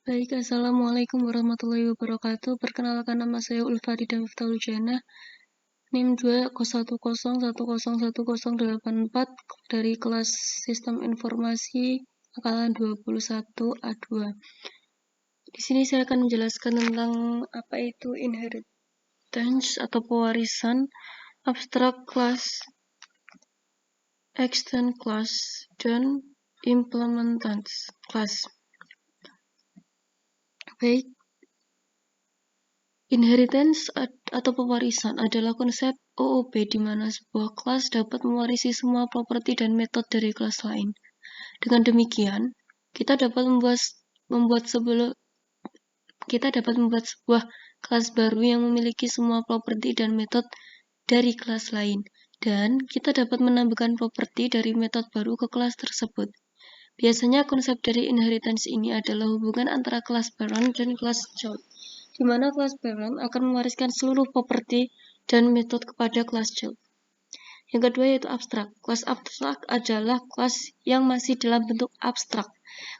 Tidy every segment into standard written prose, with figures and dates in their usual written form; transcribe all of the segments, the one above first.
Baik, Assalamualaikum warahmatullahi wabarakatuh. Perkenalkan, nama saya Ulfarida Miftahul-Jannah, NIM 20101011084 dari kelas Sistem Informasi angkatan 21 A2. Di sini saya akan menjelaskan tentang apa itu inheritance atau pewarisan, abstrak class, extend class, dan implementance class. Baik, inheritance atau pewarisan adalah konsep OOP di mana sebuah kelas dapat mewarisi semua properti dan metode dari kelas lain. Dengan demikian, kita dapat membuat sebuah kelas baru yang memiliki semua properti dan metode dari kelas lain, dan kita dapat menambahkan properti dari metode baru ke kelas tersebut. Biasanya konsep dari inheritance ini adalah hubungan antara kelas parent dan kelas child, di mana kelas parent akan mewariskan seluruh properti dan metode kepada kelas child. Yang kedua yaitu abstrak. Kelas abstrak adalah kelas yang masih dalam bentuk abstrak.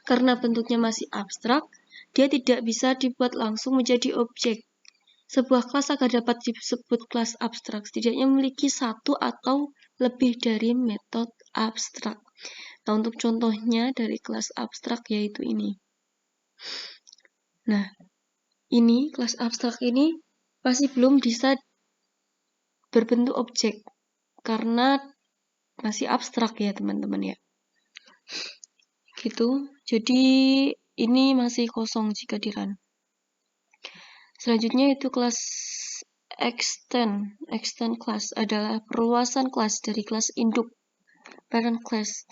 Karena bentuknya masih abstrak, dia tidak bisa dibuat langsung menjadi objek. Sebuah kelas agar dapat disebut kelas abstrak, setidaknya memiliki satu atau lebih dari metode abstrak. Nah, untuk contohnya dari kelas abstrak yaitu ini. Nah, ini kelas abstrak ini masih belum bisa berbentuk objek karena masih abstrak ya teman-teman ya. Gitu. Jadi ini masih kosong jika di run. Selanjutnya itu kelas extend class adalah perluasan kelas dari kelas induk parent class.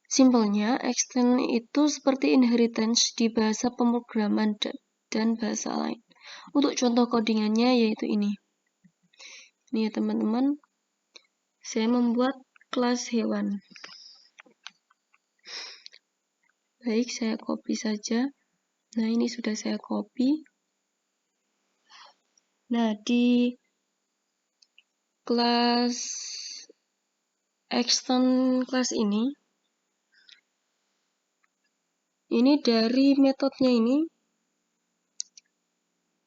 Simpelnya, extend itu seperti inheritance di bahasa pemrograman dan bahasa lain. Untuk contoh codingannya yaitu ini. Ini ya teman-teman, saya membuat kelas hewan. Baik, saya copy saja. Nah, ini sudah saya copy. Nah, di kelas extend class ini dari metodenya ini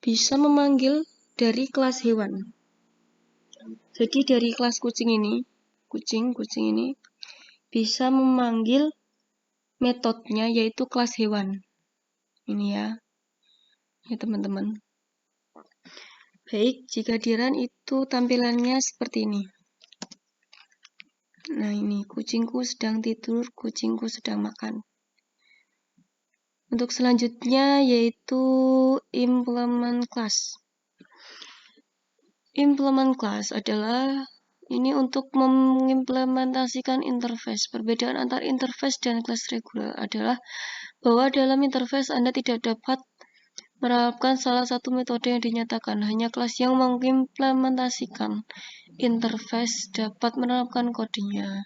bisa memanggil dari kelas hewan. Jadi dari kelas kucing ini bisa memanggil metodenya yaitu kelas hewan. Ini ya teman-teman. Baik, jika di run itu tampilannya seperti ini. Nah, ini kucingku sedang tidur, kucingku sedang makan. Untuk selanjutnya yaitu implement class. Implement class adalah ini untuk mengimplementasikan interface. Perbedaan antara interface dan kelas regular adalah bahwa dalam interface Anda tidak dapat menerapkan salah satu metode yang dinyatakan. Hanya kelas yang mengimplementasikan interface dapat menerapkan kodenya.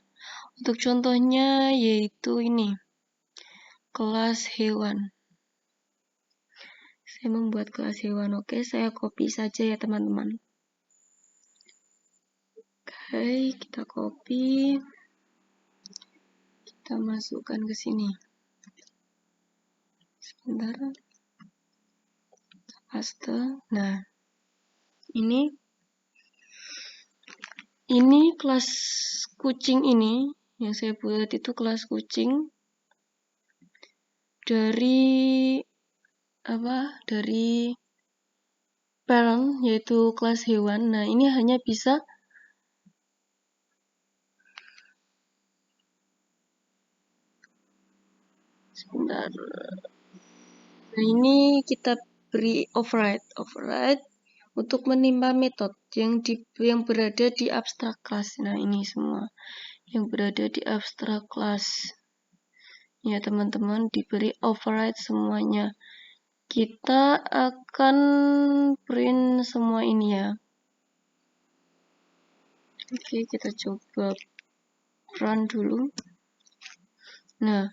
Untuk contohnya yaitu ini, kelas hewan. Saya membuat kelas hewan. Oke, saya copy saja ya teman-teman. Oke, kita copy. Kita masukkan ke sini. Sebentar. Paste. Nah, ini kelas kucing ini yang saya buat itu kelas kucing dari parent yaitu kelas hewan. Nah, ini hanya bisa sebentar. Nah, ini kita beri override untuk menimpa metode yang berada di abstrak class. Nah, ini semua yang berada di abstrak class. Ya, teman-teman, diberi override semuanya. Kita akan print semua ini ya. Oke, kita coba run dulu. Nah,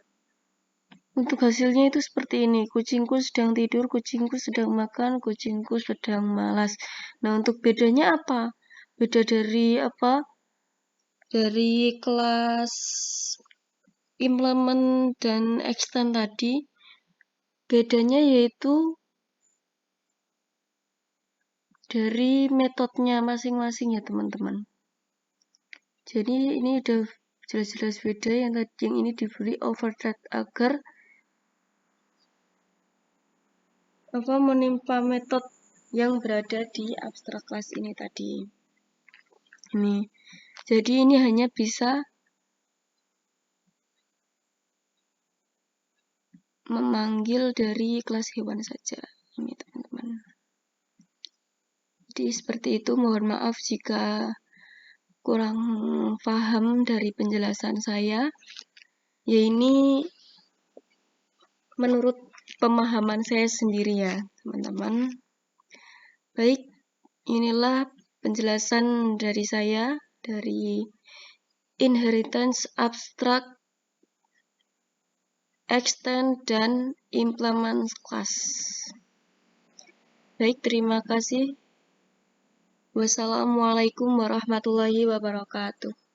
untuk hasilnya itu seperti ini. Kucingku sedang tidur, kucingku sedang makan, kucingku sedang malas. Nah, untuk bedanya apa? Beda dari Dari kelas implement dan extend tadi, Bedanya yaitu dari metodenya masing-masing ya teman-teman. Jadi ini udah jelas-jelas beda, yang ini diberi override agar menimpa metode yang berada di abstrak class ini tadi. Ini. Jadi ini hanya bisa memanggil dari kelas hewan saja. Ini teman-teman. Jadi seperti itu, mohon maaf jika kurang paham dari penjelasan saya. Ya ini menurut pemahaman saya sendiri ya teman-teman. Baik, inilah penjelasan dari saya dari inheritance abstract, extend, dan implement class. Baik, terima kasih. Wassalamualaikum warahmatullahi wabarakatuh.